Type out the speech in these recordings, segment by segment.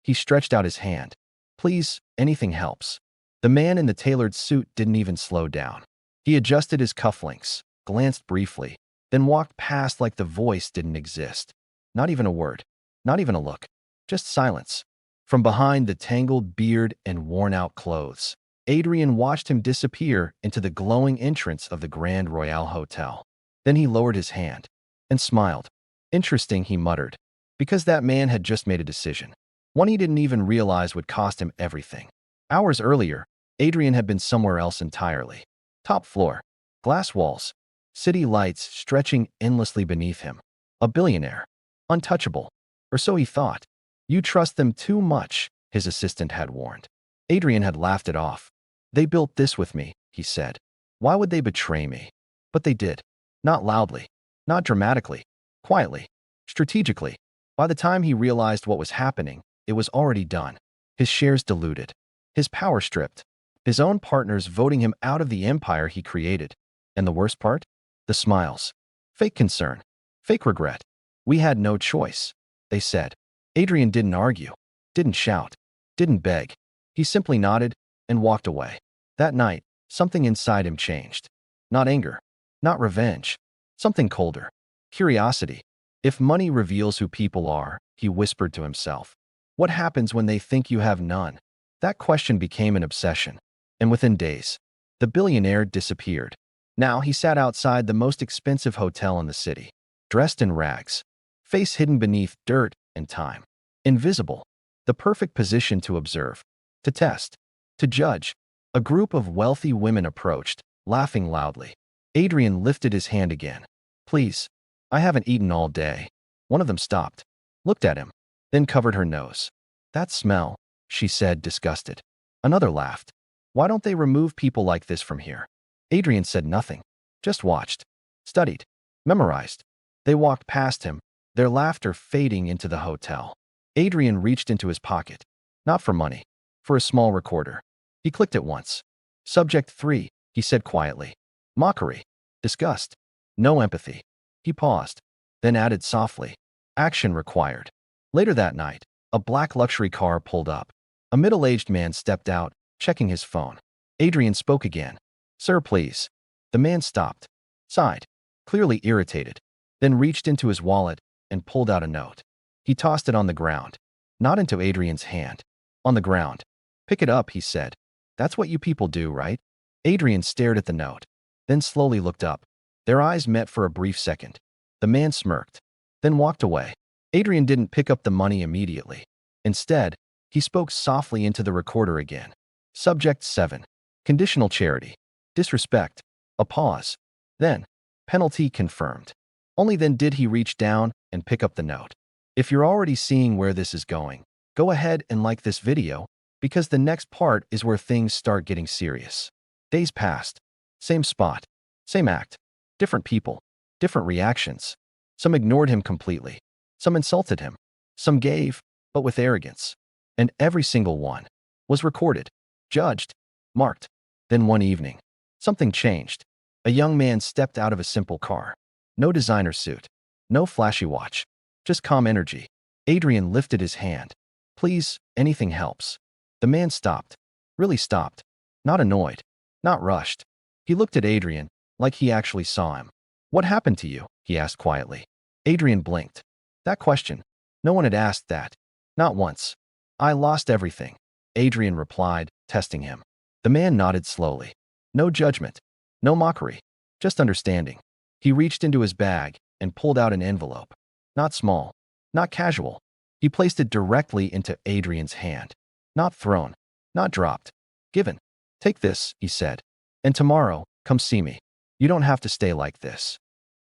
He stretched out his hand. Please, anything helps. The man in the tailored suit didn't even slow down. He adjusted his cufflinks, glanced briefly, then walked past like the voice didn't exist. Not even a word. Not even a look. Just silence. From behind the tangled beard and worn-out clothes, Adrian watched him disappear into the glowing entrance of the Grand Royale Hotel. Then he lowered his hand and smiled. Interesting, he muttered, because that man had just made a decision. One he didn't even realize would cost him everything. Hours earlier, Adrian had been somewhere else entirely. Top floor, glass walls, city lights stretching endlessly beneath him. A billionaire. Untouchable. Or so he thought. You trust them too much, his assistant had warned. Adrian had laughed it off. They built this with me, he said. Why would they betray me? But they did. Not loudly. Not dramatically. Quietly. Strategically. By the time he realized what was happening, it was already done. His shares diluted. His power stripped. His own partners voting him out of the empire he created. And the worst part? The smiles. Fake concern. Fake regret. We had no choice, they said. Adrian didn't argue. Didn't shout. Didn't beg. He simply nodded and walked away. That night, something inside him changed. Not anger. Not revenge. Something colder. Curiosity. If money reveals who people are, he whispered to himself, what happens when they think you have none? That question became an obsession. And within days, the billionaire disappeared. Now he sat outside the most expensive hotel in the city, dressed in rags, face hidden beneath dirt and time. Invisible. The perfect position to observe, to test, to judge. A group of wealthy women approached, laughing loudly. Adrian lifted his hand again. Please, I haven't eaten all day. One of them stopped, looked at him, then covered her nose. That smell, she said, disgusted. Another laughed. Why don't they remove people like this from here? Adrian said nothing, just watched, studied, memorized. They walked past him, their laughter fading into the hotel. Adrian reached into his pocket, not for money, for a small recorder. He clicked it once. Subject 3, he said quietly. Mockery. Disgust. No empathy. He paused, then added softly. Action required. Later that night, a black luxury car pulled up. A middle-aged man stepped out, checking his phone. Adrian spoke again. Sir, please. The man stopped, sighed, clearly irritated, then reached into his wallet and pulled out a note. He tossed it on the ground, not into Adrian's hand. On the ground. Pick it up, he said. That's what you people do, right? Adrian stared at the note, then slowly looked up. Their eyes met for a brief second. The man smirked, then walked away. Adrian didn't pick up the money immediately. Instead, he spoke softly into the recorder again. Subject 7. Conditional charity. Disrespect. A pause. Then, penalty confirmed. Only then did he reach down and pick up the note. If you're already seeing where this is going, go ahead and like this video, because the next part is where things start getting serious. Days passed. Same spot. Same act. Different people. Different reactions. Some ignored him completely. Some insulted him. Some gave, but with arrogance. And every single one was recorded, judged, marked. Then one evening, something changed. A young man stepped out of a simple car. No designer suit. No flashy watch. Just calm energy. Adrian lifted his hand. Please, anything helps. The man stopped. Really stopped. Not annoyed. Not rushed. He looked at Adrian like he actually saw him. What happened to you? He asked quietly. Adrian blinked. That question. No one had asked that. Not once. I lost everything, Adrian replied, testing him. The man nodded slowly. No judgment. No mockery. Just understanding. He reached into his bag and pulled out an envelope. Not small. Not casual. He placed it directly into Adrian's hand. Not thrown. Not dropped. Given. Take this, he said. And tomorrow, come see me. You don't have to stay like this.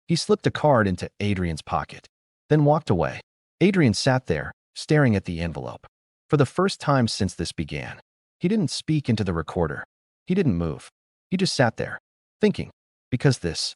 He slipped a card into Adrian's pocket, then walked away. Adrian sat there, staring at the envelope. For the first time since this began, he didn't speak into the recorder. He didn't move. He just sat there, thinking, because this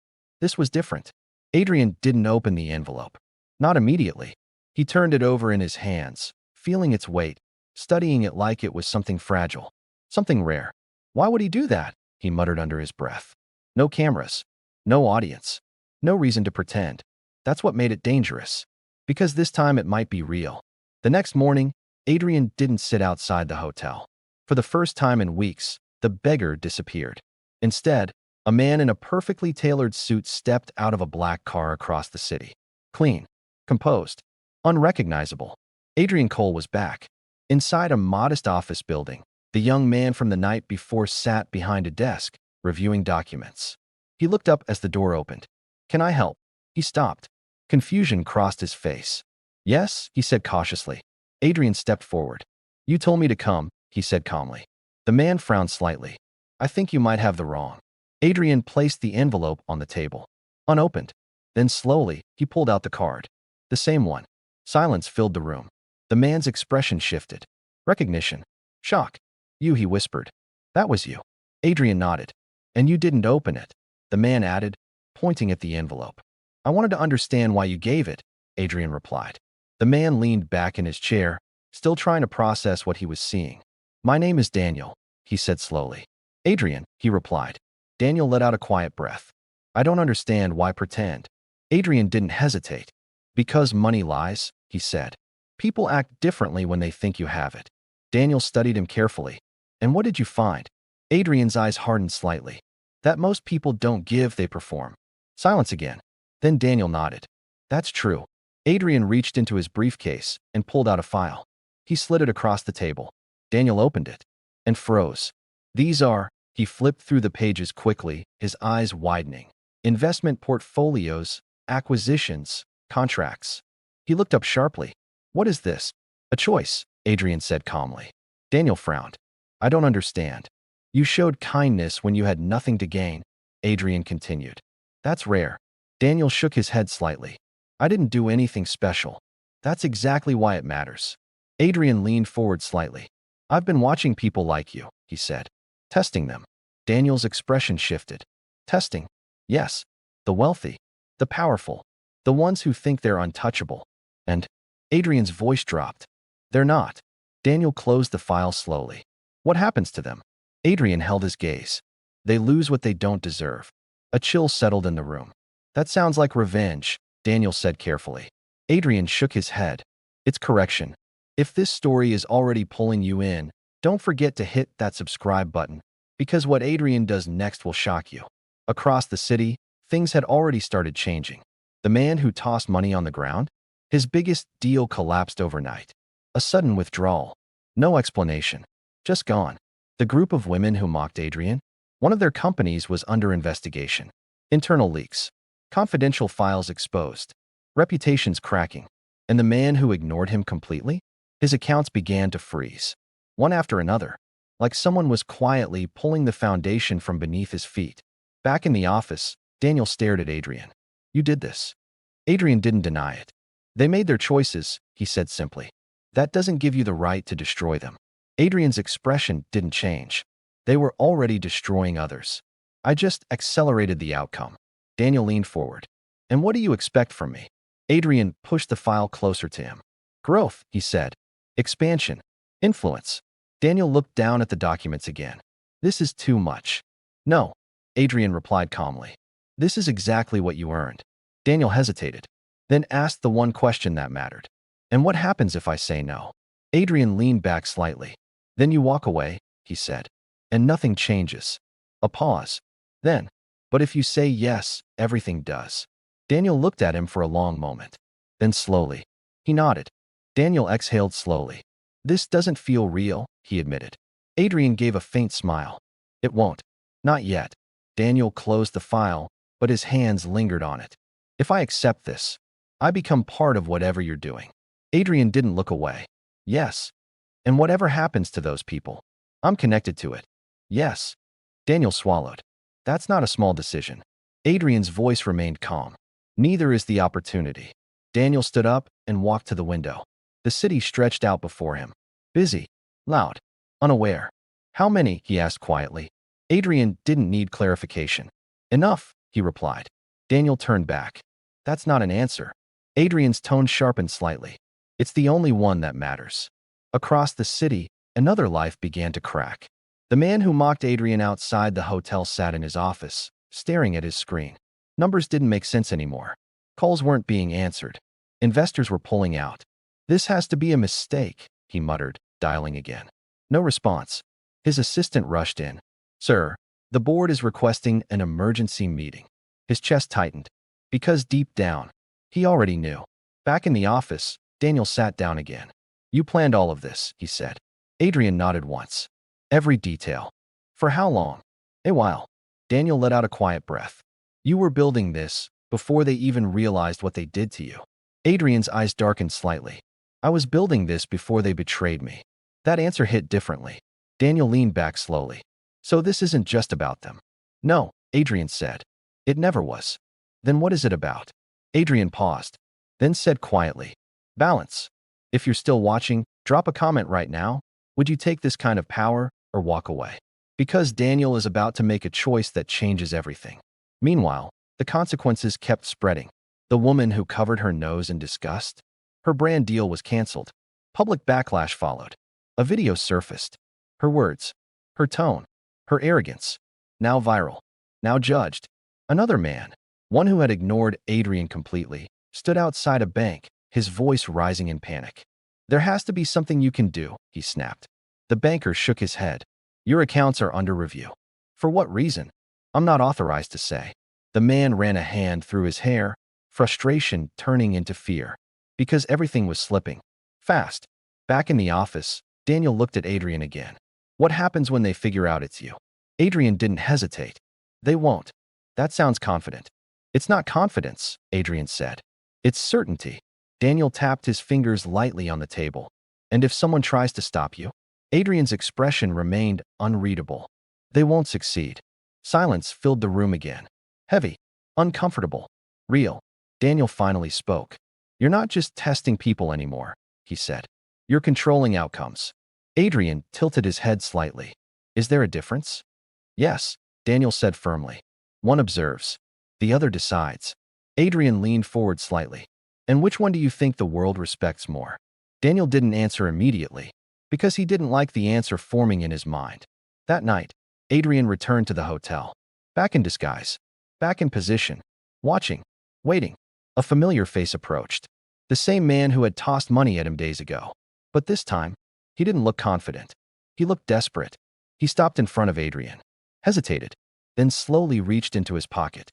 was different. Adrian didn't open the envelope. Not immediately. He turned it over in his hands, feeling its weight, studying it like it was something fragile, something rare. Why would he do that? He muttered under his breath. No cameras. No audience. No reason to pretend. That's what made it dangerous. Because this time it might be real. The next morning, Adrian didn't sit outside the hotel. For the first time in weeks, the beggar disappeared. Instead, a man in a perfectly tailored suit stepped out of a black car across the city. Clean, composed, unrecognizable. Adrian Cole was back. Inside a modest office building, the young man from the night before sat behind a desk, reviewing documents. He looked up as the door opened. "Can I help?" He stopped. Confusion crossed his face. "Yes," he said cautiously. Adrian stepped forward. "You told me to come," he said calmly. The man frowned slightly. "I think you might have the wrong." Adrian placed the envelope on the table, unopened. Then slowly, he pulled out the card. The same one. Silence filled the room. The man's expression shifted. Recognition. Shock. "You," he whispered. "That was you." Adrian nodded. "And you didn't open it," the man added, pointing at the envelope. "I wanted to understand why you gave it," Adrian replied. The man leaned back in his chair, still trying to process what he was seeing. "My name is Daniel," he said slowly. "Adrian," he replied. Daniel let out a quiet breath. "I don't understand why pretend." Adrian didn't hesitate. "Because money lies," he said. "People act differently when they think you have it." Daniel studied him carefully. "And what did you find?" Adrian's eyes hardened slightly. "That most people don't give, they perform." Silence again. Then Daniel nodded. "That's true." Adrian reached into his briefcase and pulled out a file. He slid it across the table. Daniel opened it and froze. "These are," he flipped through the pages quickly, his eyes widening. "Investment portfolios, acquisitions, contracts." He looked up sharply. "What is this?" "A choice," Adrian said calmly. Daniel frowned. "I don't understand." "You showed kindness when you had nothing to gain," Adrian continued. "That's rare." Daniel shook his head slightly. "I didn't do anything special." "That's exactly why it matters." Adrian leaned forward slightly. "I've been watching people like you," he said. "Testing them." Daniel's expression shifted. "Testing?" "Yes. The wealthy. The powerful. The ones who think they're untouchable." And Adrian's voice dropped. "They're not." Daniel closed the file slowly. "What happens to them?" Adrian held his gaze. "They lose what they don't deserve." A chill settled in the room. "That sounds like revenge," Daniel said carefully. Adrian shook his head. "It's correction. If this story is already pulling you in, don't forget to hit that subscribe button, because what Adrian does next will shock you." Across the city, things had already started changing. The man who tossed money on the ground? His biggest deal collapsed overnight. A sudden withdrawal. No explanation. Just gone. The group of women who mocked Adrian? One of their companies was under investigation. Internal leaks. Confidential files exposed. Reputations cracking. And the man who ignored him completely? His accounts began to freeze. One after another. Like someone was quietly pulling the foundation from beneath his feet. Back in the office, Daniel stared at Adrian. "You did this." Adrian didn't deny it. "They made their choices," he said simply. "That doesn't give you the right to destroy them." Adrian's expression didn't change. "They were already destroying others. I just accelerated the outcome." Daniel leaned forward. "And what do you expect from me?" Adrian pushed the file closer to him. "Growth," he said. "Expansion. Influence." Daniel looked down at the documents again. "This is too much." "No," Adrian replied calmly. "This is exactly what you earned." Daniel hesitated, then asked the one question that mattered. "And what happens if I say no?" Adrian leaned back slightly. "Then you walk away," he said. "And nothing changes." A pause. Then, "But if you say yes, everything does." Daniel looked at him for a long moment. Then slowly, he nodded. Daniel exhaled slowly. "This doesn't feel real," he admitted. Adrian gave a faint smile. "It won't. Not yet." Daniel closed the file, but his hands lingered on it. "If I accept this, I become part of whatever you're doing." Adrian didn't look away. "Yes." "And whatever happens to those people, I'm connected to it." "Yes." Daniel swallowed. "That's not a small decision." Adrian's voice remained calm. "Neither is the opportunity." Daniel stood up and walked to the window. The city stretched out before him. Busy, loud, unaware. "How many?" he asked quietly. Adrian didn't need clarification. "Enough," he replied. Daniel turned back. "That's not an answer." Adrian's tone sharpened slightly. "It's the only one that matters." Across the city, another life began to crack. The man who mocked Adrian outside the hotel sat in his office, staring at his screen. Numbers didn't make sense anymore. Calls weren't being answered. Investors were pulling out. "This has to be a mistake," he muttered, dialing again. No response. His assistant rushed in. Sir, the board is requesting an emergency meeting. His chest tightened, because deep down, he already knew. Back in the office, Daniel sat down again. You planned all of this, he said. Adrian nodded once. Every detail. For how long? A while. Daniel let out a quiet breath. You were building this before they even realized what they did to you. Adrian's eyes darkened slightly. I was building this before they betrayed me. That answer hit differently. Daniel leaned back slowly. So this isn't just about them. No, Adrian said. It never was. Then what is it about? Adrian paused, then said quietly. Balance. If you're still watching, drop a comment right now. Would you take this kind of power or walk away? Because Daniel is about to make a choice that changes everything. Meanwhile, the consequences kept spreading. The woman who covered her nose in disgust? Her brand deal was canceled. Public backlash followed. A video surfaced. Her words, her tone, her arrogance. Now viral. Now judged. Another man, one who had ignored Adrian completely, stood outside a bank, his voice rising in panic. There has to be something you can do, he snapped. The banker shook his head. Your accounts are under review. For what reason? I'm not authorized to say. The man ran a hand through his hair, frustration turning into fear. Because everything was slipping. Fast. Back in the office, Daniel looked at Adrian again. What happens when they figure out it's you? Adrian didn't hesitate. They won't. That sounds confident. It's not confidence, Adrian said. It's certainty. Daniel tapped his fingers lightly on the table. And if someone tries to stop you? Adrian's expression remained unreadable. They won't succeed. Silence filled the room again. Heavy. Uncomfortable. Real. Daniel finally spoke. You're not just testing people anymore, he said. You're controlling outcomes. Adrian tilted his head slightly. Is there a difference? Yes, Daniel said firmly. One observes. The other decides. Adrian leaned forward slightly. And which one do you think the world respects more? Daniel didn't answer immediately, because he didn't like the answer forming in his mind. That night, Adrian returned to the hotel. Back in disguise. Back in position. Watching. Waiting. A familiar face approached. The same man who had tossed money at him days ago. But this time, he didn't look confident. He looked desperate. He stopped in front of Adrian. Hesitated. Then slowly reached into his pocket.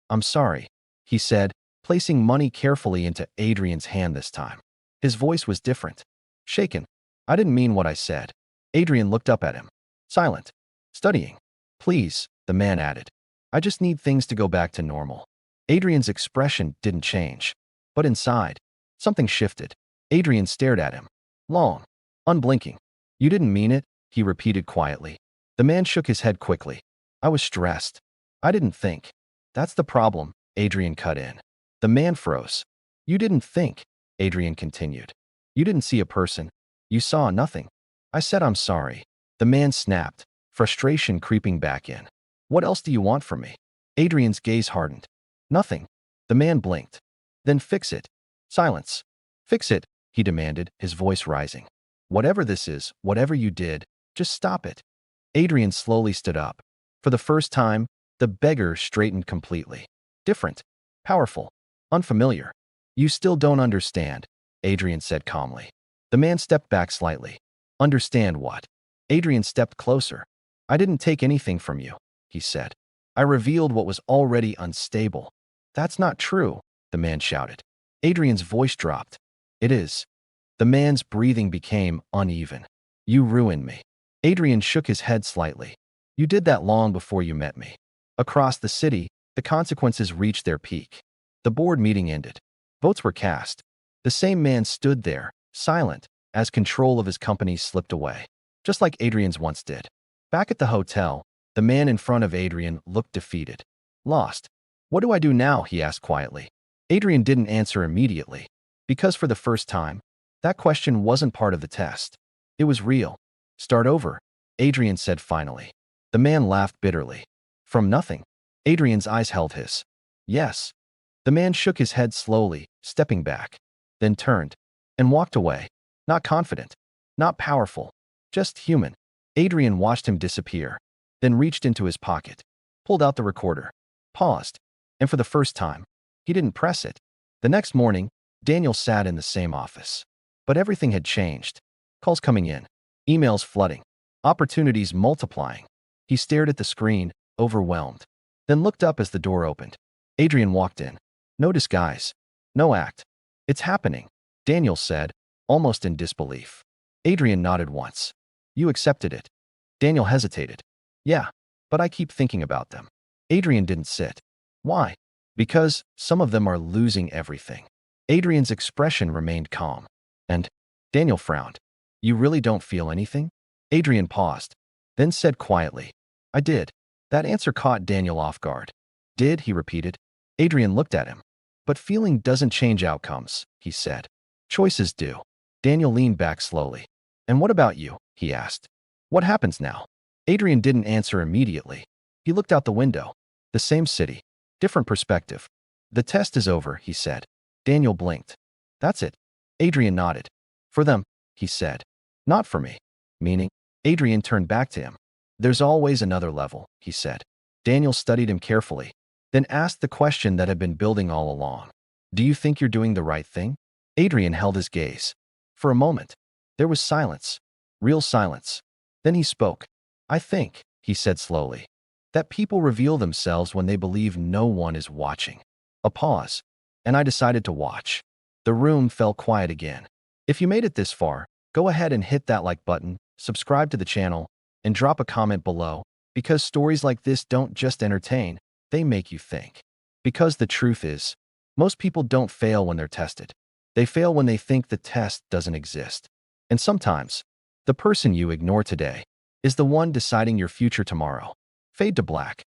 I'm sorry, he said, placing money carefully into Adrian's hand this time. His voice was different. Shaken. I didn't mean what I said. Adrian looked up at him. Silent. Studying. Please, the man added. I just need things to go back to normal. Adrian's expression didn't change. But inside, something shifted. Adrian stared at him. Long. Unblinking. You didn't mean it, he repeated quietly. The man shook his head quickly. I was stressed. I didn't think. That's the problem, Adrian cut in. The man froze. You didn't think, Adrian continued. You didn't see a person. You saw nothing. I said I'm sorry. The man snapped, frustration creeping back in. What else do you want from me? Adrian's gaze hardened. Nothing. The man blinked. Then fix it. Silence. Fix it, he demanded, his voice rising. Whatever this is, whatever you did, just stop it. Adrian slowly stood up. For the first time, the beggar straightened completely. Different. Powerful. Unfamiliar. You still don't understand, Adrian said calmly. The man stepped back slightly. Understand what? Adrian stepped closer. I didn't take anything from you, he said. I revealed what was already unstable. That's not true, the man shouted. Adrian's voice dropped. It is. The man's breathing became uneven. You ruined me. Adrian shook his head slightly. You did that long before you met me. Across the city, the consequences reached their peak. The board meeting ended. Votes were cast. The same man stood there, silent, as control of his company slipped away, just like Adrian's once did. Back at the hotel, the man in front of Adrian looked defeated. Lost. What do I do now? He asked quietly. Adrian didn't answer immediately, because for the first time, that question wasn't part of the test. It was real. Start over, Adrian said finally. The man laughed bitterly. From nothing. Adrian's eyes held his. Yes. The man shook his head slowly, stepping back, then turned and walked away. Not confident, not powerful, just human. Adrian watched him disappear, then reached into his pocket, pulled out the recorder, paused, and for the first time, he didn't press it. The next morning, Daniel sat in the same office. But everything had changed. Calls coming in, emails flooding, opportunities multiplying. He stared at the screen, overwhelmed, then looked up as the door opened. Adrian walked in. No disguise, no act. "It's happening," Daniel said, almost in disbelief. Adrian nodded once. "You accepted it." Daniel hesitated. "Yeah, but I keep thinking about them." Adrian didn't sit. "Why?" "Because some of them are losing everything." Adrian's expression remained calm. "And?" Daniel frowned. "You really don't feel anything?" Adrian paused, then said quietly, "I did." That answer caught Daniel off guard. "Did?" he repeated. Adrian looked at him. "But feeling doesn't change outcomes," he said. "Choices do." Daniel leaned back slowly. "And what about you?" he asked. "What happens now?" Adrian didn't answer immediately. He looked out the window. The same city, different perspective. "The test is over," he said. Daniel blinked. "That's it." Adrian nodded. "For them," he said. "Not for me." "Meaning?" Adrian turned back to him. "There's always another level," he said. Daniel studied him carefully, then asked the question that had been building all along. "Do you think you're doing the right thing?" Adrian held his gaze. For a moment, there was silence, real silence. Then he spoke. "I think," he said slowly, "that people reveal themselves when they believe no one is watching." A pause, and I decided to watch. The room fell quiet again. If you made it this far, go ahead and hit that like button, subscribe to the channel, and drop a comment below, because stories like this don't just entertain, they make you think. Because the truth is, most people don't fail when they're tested. They fail when they think the test doesn't exist. And sometimes, the person you ignore today is the one deciding your future tomorrow. Fade to black.